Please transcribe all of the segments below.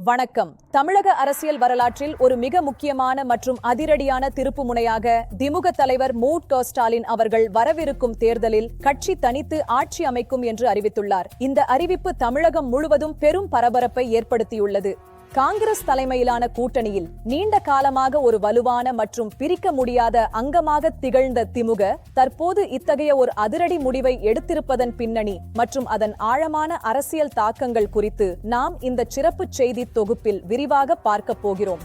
வணக்கம். தமிழக அரசியல் வரலாற்றில் ஒரு மிக முக்கியமான மற்றும் அதிரடியான திருப்புமுனையாக திமுக தலைவர் மு.க.ஸ்டாலின் அவர்கள் வரவிருக்கும் தேர்தலில் கட்சி தனித்து ஆட்சி அமைக்கும் என்று அறிவித்துள்ளார். இந்த அறிவிப்பு தமிழகம் முழுவதும் பெரும் பரபரப்பை ஏற்படுத்தியுள்ளது. காங்கிரஸ் தலைமையிலான கூட்டணியில் நீண்ட காலமாக ஒரு வலுவான மற்றும் பிரிக்க முடியாத அங்கமாக திகழ்ந்த திமுக தற்போது இத்தகைய ஒரு அதிரடி முடிவை எடுத்திருப்பதன் பின்னணி மற்றும் அதன் ஆழமான அரசியல் தாக்கங்கள் குறித்து நாம் இந்த சிறப்பு செய்தி தொகுப்பில் விரிவாக பார்க்க போகிறோம்.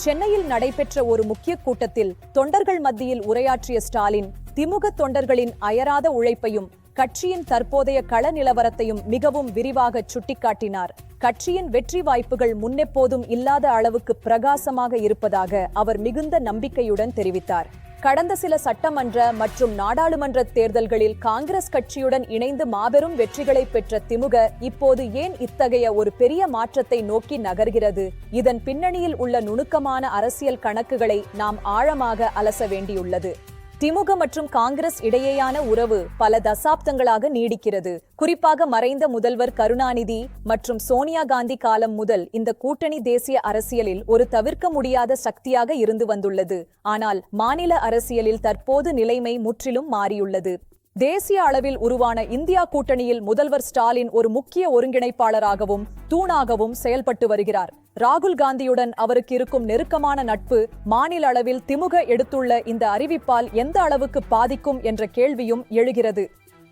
சென்னையில் நடைபெற்ற ஒரு முக்கிய கூட்டத்தில் தொண்டர்கள் மத்தியில் உரையாற்றிய ஸ்டாலின் திமுக தொண்டர்களின் அயராத உழைப்பையும் கட்சியின் தற்போதைய கள நிலவரத்தையும் மிகவும் விரிவாக சுட்டிக்காட்டினார். கட்சியின் வெற்றி வாய்ப்புகள் முன்னெப்போதும் இல்லாத அளவுக்கு பிரகாசமாக இருப்பதாக அவர் மிகுந்த நம்பிக்கையுடன் தெரிவித்தார். கடந்த சில சட்டமன்ற மற்றும் நாடாளுமன்ற தேர்தல்களில் காங்கிரஸ் கட்சியுடன் இணைந்து மாபெரும் வெற்றிகளை பெற்ற திமுக இப்போது ஏன் இத்தகைய ஒரு பெரிய மாற்றத்தை நோக்கி நகர்கிறது? இதன் பின்னணியில் உள்ள நுணுக்கமான அரசியல் கணக்குகளை நாம் ஆழமாக அலச வேண்டியுள்ளது. திமுக மற்றும் காங்கிரஸ் இடையேயான உறவு பல தசாப்தங்களாக நீடிக்கிறது. குறிப்பாக மறைந்த முதல்வர் கருணாநிதி மற்றும் சோனியா காந்தி காலம் முதல் இந்த கூட்டணி தேசிய அரசியலில் ஒரு தவிர்க்க முடியாத சக்தியாக இருந்து வந்துள்ளது. ஆனால் மாநில அரசியலில் தற்போது நிலைமை முற்றிலும் மாறியுள்ளது. தேசிய அளவில் உருவான இந்தியா கூட்டணியில் முதல்வர் ஸ்டாலின் ஒரு முக்கிய ஒருங்கிணைப்பாளராகவும் தூணாகவும் செயல்பட்டு வருகிறார். ராகுல் காந்தியுடன் அவருக்கு இருக்கும் நெருக்கமான நட்பு மாநில அளவில் திமுக எடுத்துள்ள இந்த அறிவிப்பால் எந்த அளவுக்கு பாதிக்கும் என்ற கேள்வியும் எழுகிறது.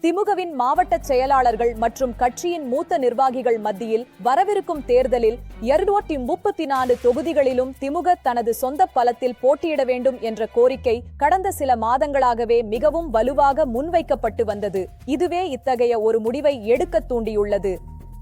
திமுகவின் மாவட்ட செயலாளர்கள் மற்றும் கட்சியின் மூத்த நிர்வாகிகள் மத்தியில் வரவிருக்கும் தேர்தலில் 234 தொகுதிகளிலும் திமுக தனது சொந்த பலத்தில் போட்டியிட வேண்டும் என்ற கோரிக்கை கடந்த சில மாதங்களாகவே மிகவும் வலுவாக முன்வைக்கப்பட்டு வந்தது. இதுவே இத்தகைய ஒரு முடிவை எடுக்க தூண்டியுள்ளது.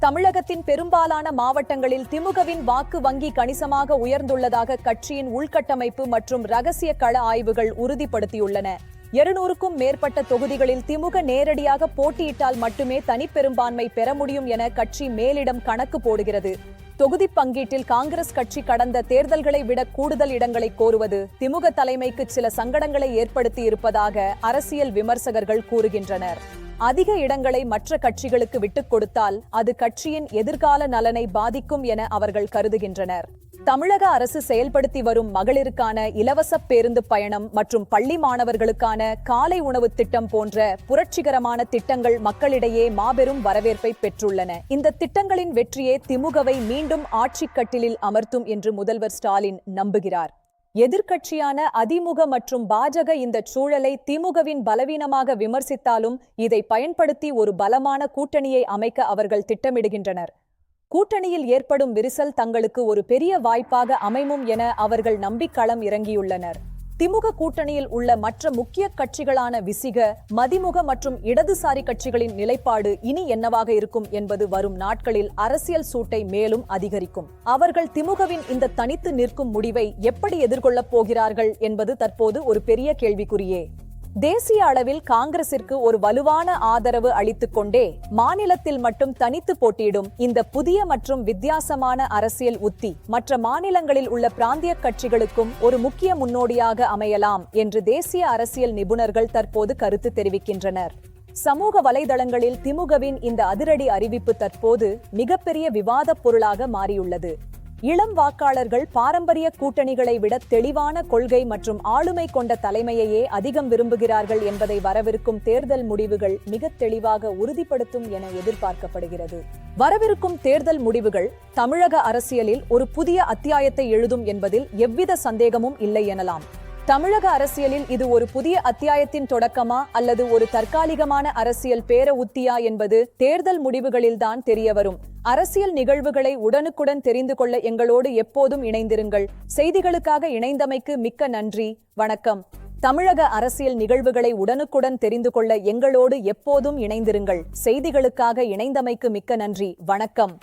தமிழகத்தின் பெரும்பாலான மாவட்டங்களில் திமுகவின் வாக்கு வங்கி கணிசமாக உயர்ந்துள்ளதாக கட்சியின் உள்கட்டமைப்பு மற்றும் ரகசிய கள ஆய்வுகள் உறுதிப்படுத்தியுள்ளன. 200க்கும் மேற்பட்ட தொகுதிகளில் திமுக நேரடியாக போட்டியிட்டால் மட்டுமே தனிப்பெரும்பான்மை பெற முடியும் என கட்சி மேலிடம் கணக்கு போடுகிறது. தொகுதி பங்கீட்டில் காங்கிரஸ் கட்சி கடந்த தேர்தல்களை விட கூடுதல் இடங்களை கோருவது திமுக தலைமைக்கு சில சங்கடங்களை ஏற்படுத்தி இருப்பதாக அரசியல் விமர்சகர்கள் கூறுகின்றனர். அதிக இடங்களை மற்ற கட்சிகளுக்கு விட்டுக் கொடுத்தால் அது கட்சியின் எதிர்கால நலனை பாதிக்கும் என அவர்கள் கருதுகின்றனர். தமிழக அரசு செயல்படுத்தி வரும் மகளிருக்கான இலவச பேருந்து பயணம் மற்றும் பள்ளி மாணவர்களுக்கான காலை உணவு திட்டம் போன்ற புரட்சிகரமான திட்டங்கள் மக்களிடையே மாபெரும் வரவேற்பை பெற்றுள்ளன. இந்த திட்டங்களின் வெற்றியே திமுகவை மீண்டும் ஆட்சி கட்டிலில் அமர்த்தும் என்று முதல்வர் ஸ்டாலின் நம்புகிறார். எதிர்க்கட்சியான அதிமுக மற்றும் பாஜக இந்த சூழலை திமுகவின் பலவீனமாக விமர்சித்தாலும் இதை பயன்படுத்தி ஒரு பலமான கூட்டணியை அமைக்க அவர்கள் திட்டமிடுகின்றனர். கூட்டணியில் ஏற்படும் விரிசல் தங்களுக்கு ஒரு பெரிய வாய்ப்பாக அமையும் என அவர்கள் நம்பிக்களம் இறங்கியுள்ளனர். திமுக கூட்டணியில் உள்ள மற்ற முக்கிய கட்சிகளான விசிக, மதிமுக மற்றும் இடதுசாரி கட்சிகளின் நிலைப்பாடு இனி என்னவாக இருக்கும் என்பது வரும் நாட்களில் அரசியல் சூட்டை மேலும் அதிகரிக்கும். அவர்கள் திமுகவின் இந்த தனித்து நிற்கும் முடிவை எப்படி எதிர்கொள்ளப் போகிறார்கள் என்பது தற்போது ஒரு பெரிய கேள்விக்குறியே. தேசிய அளவில் காங்கிரசிற்கு ஒரு வலுவான ஆதரவு அளித்துக் கொண்டே மாநிலத்தில் மட்டும் தனித்து போட்டியிடும் இந்த புதிய மற்றும் வித்தியாசமான அரசியல் உத்தி மற்ற மாநிலங்களில் உள்ள பிராந்திய கட்சிகளுக்கும் ஒரு முக்கிய முன்னோடியாக அமையலாம் என்று தேசிய அரசியல் நிபுணர்கள் தற்போது கருத்து தெரிவிக்கின்றனர். சமூக வலைதளங்களில் திமுகவின் இந்த அதிரடி அறிவிப்பு தற்போது மிகப்பெரிய விவாத பொருளாக மாறியுள்ளது. இளம் வாக்காளர்கள் பாரம்பரிய கூட்டணிகளை விட தெளிவான கொள்கை மற்றும் ஆளுமை கொண்ட தலைமையையே அதிகம் விரும்புகிறார்கள் என்பதை வரவிருக்கும் தேர்தல் முடிவுகள் மிக தெளிவாக உறுதிப்படுத்தும் என எதிர்பார்க்கப்படுகிறது. வரவிருக்கும் தேர்தல் முடிவுகள் தமிழக அரசியலில் ஒரு புதிய அத்தியாயத்தை எழுதும் என்பதில் எவ்வித சந்தேகமும் இல்லை எனலாம். தமிழக அரசியலில் இது ஒரு புதிய அத்தியாயத்தின் தொடக்கமா அல்லது ஒரு தற்காலிகமான அரசியல் பேர உத்தியா என்பது தேர்தல் முடிவுகளில்தான் தெரியவரும். அரசியல் நிகழ்வுகளை உடனுக்குடன் தெரிந்து கொள்ள எங்களோடு எப்போதும் இணைந்திருங்கள். செய்திகளுக்காக இணைந்தமைக்கு மிக்க நன்றி. வணக்கம். தமிழக அரசியல் நிகழ்வுகளை உடனுக்குடன் தெரிந்து கொள்ள எங்களோடு எப்போதும் இணைந்திருங்கள். செய்திகளுக்காக இணைந்தமைக்கு மிக்க நன்றி. வணக்கம்.